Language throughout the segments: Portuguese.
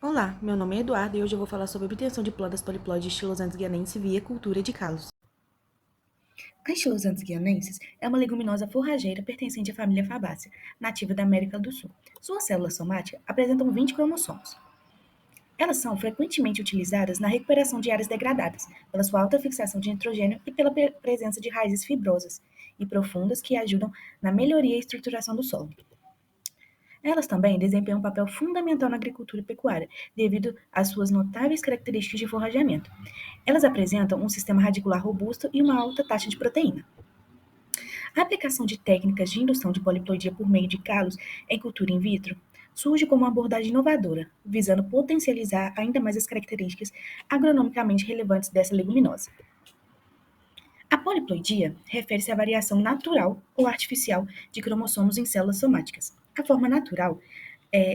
Olá, meu nome é Eduardo e hoje eu vou falar sobre a obtenção de plantas poliploides estilosantes guianense via cultura de calos. A Estilosantes guianensis é uma leguminosa forrageira pertencente à família Fabácea, nativa da América do Sul. Suas células somáticas apresentam 20 cromossomos. Elas são frequentemente utilizadas na recuperação de áreas degradadas, pela sua alta fixação de nitrogênio e pela presença de raízes fibrosas e profundas que ajudam na melhoria e estruturação do solo. Elas também desempenham um papel fundamental na agricultura e pecuária, devido às suas notáveis características de forrageamento. Elas apresentam um sistema radicular robusto e uma alta taxa de proteína. A aplicação de técnicas de indução de poliploidia por meio de calos em cultura in vitro surge como uma abordagem inovadora, visando potencializar ainda mais as características agronomicamente relevantes dessa leguminosa. A poliploidia refere-se à variação natural ou artificial de cromossomos em células somáticas. A forma natural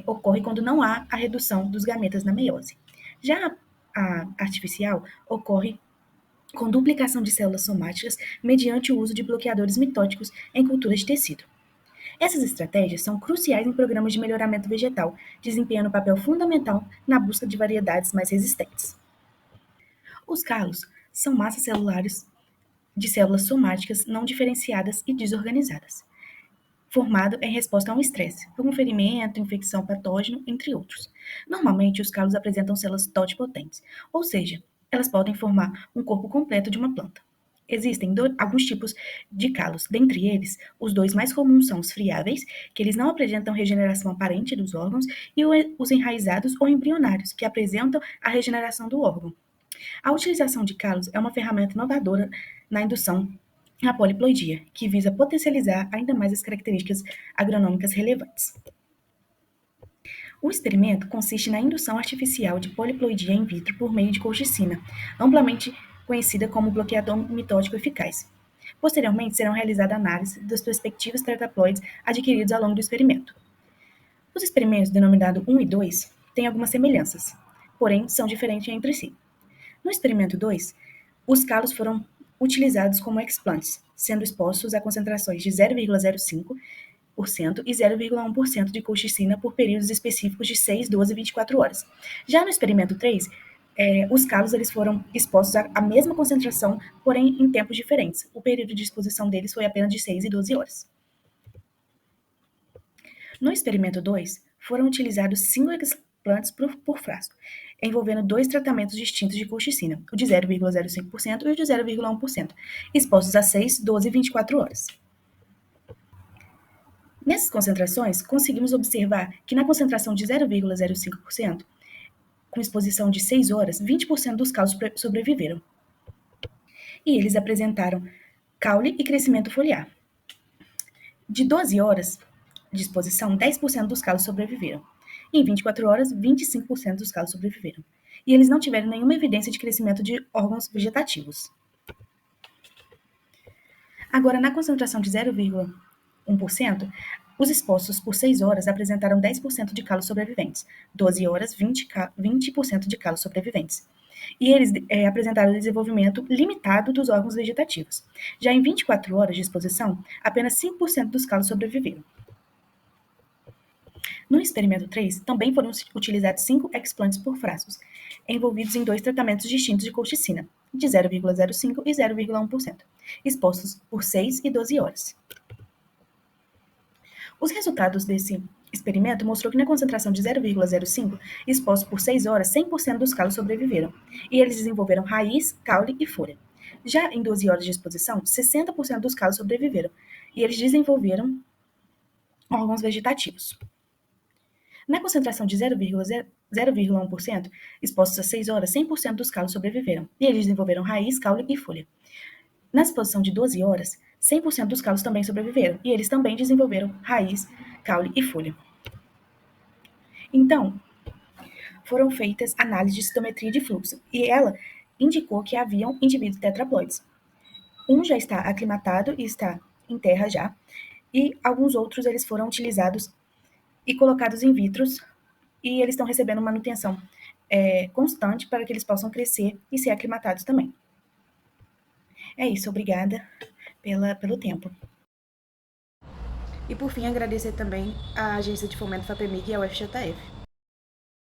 ocorre quando não há a redução dos gametas na meiose. Já a artificial ocorre com duplicação de células somáticas mediante o uso de bloqueadores mitóticos em culturas de tecido. Essas estratégias são cruciais em programas de melhoramento vegetal, desempenhando um papel fundamental na busca de variedades mais resistentes. Os calos são massas celulares de células somáticas não diferenciadas e desorganizadas, formado em resposta a um estresse, como ferimento, infecção, patógeno, entre outros. Normalmente, os calos apresentam células totipotentes, ou seja, elas podem formar um corpo completo de uma planta. Existem alguns tipos de calos, dentre eles, os dois mais comuns são os friáveis, que eles não apresentam regeneração aparente dos órgãos, e os enraizados ou embrionários, que apresentam a regeneração do órgão. A utilização de calos é uma ferramenta inovadora na indução à poliploidia, que visa potencializar ainda mais as características agronômicas relevantes. O experimento consiste na indução artificial de poliploidia in vitro por meio de colchicina, amplamente conhecida como bloqueador mitótico eficaz. Posteriormente, serão realizadas análises dos respectivos tetraploides adquiridos ao longo do experimento. Os experimentos denominados 1 e 2 têm algumas semelhanças, porém são diferentes entre si. No experimento 2, os calos foram utilizados como explantes, sendo expostos a concentrações de 0,05% e 0,1% de colchicina por períodos específicos de 6, 12 e 24 horas. Já no experimento 3, os calos eles foram expostos à mesma concentração, porém em tempos diferentes. O período de exposição deles foi apenas de 6 e 12 horas. No experimento 2, foram utilizados 5 explantes por frasco, envolvendo dois tratamentos distintos de colchicina, o de 0,05% e o de 0,1%, expostos a 6, 12 e 24 horas. Nessas concentrações, conseguimos observar que na concentração de 0,05%, com exposição de 6 horas, 20% dos calos sobreviveram. E eles apresentaram caule e crescimento foliar. De 12 horas de exposição, 10% dos calos sobreviveram. E em 24 horas, 25% dos calos sobreviveram. E eles não tiveram nenhuma evidência de crescimento de órgãos vegetativos. Agora, na concentração de 0,1%, os expostos por 6 horas apresentaram 10% de calos sobreviventes, 12 horas, 20% de calos sobreviventes. E eles apresentaram desenvolvimento limitado dos órgãos vegetativos. Já em 24 horas de exposição, apenas 5% dos calos sobreviveram. No experimento 3, também foram utilizados 5 explantes por frascos, envolvidos em dois tratamentos distintos de colchicina, de 0,05% e 0,1%, expostos por 6 e 12 horas. Os resultados desse experimento mostrou que na concentração de 0,05, expostos por 6 horas, 100% dos calos sobreviveram, e eles desenvolveram raiz, caule e folha. Já em 12 horas de exposição, 60% dos calos sobreviveram, e eles desenvolveram órgãos vegetativos. Na concentração de 0,1%, expostos a 6 horas, 100% dos calos sobreviveram, e eles desenvolveram raiz, caule e folha. Na exposição de 12 horas, 100% dos calos também sobreviveram, e eles também desenvolveram raiz, caule e folha. Então, foram feitas análises de citometria de fluxo, e ela indicou que haviam indivíduos tetraploides. Um já está aclimatado e está em terra já, e alguns outros eles foram utilizados e colocados in vitro, e eles estão recebendo manutenção constante para que eles possam crescer e ser aclimatados também. É isso, obrigada pelo tempo. E por fim, agradecer também à Agência de Fomento FAPEMIG e ao FJF.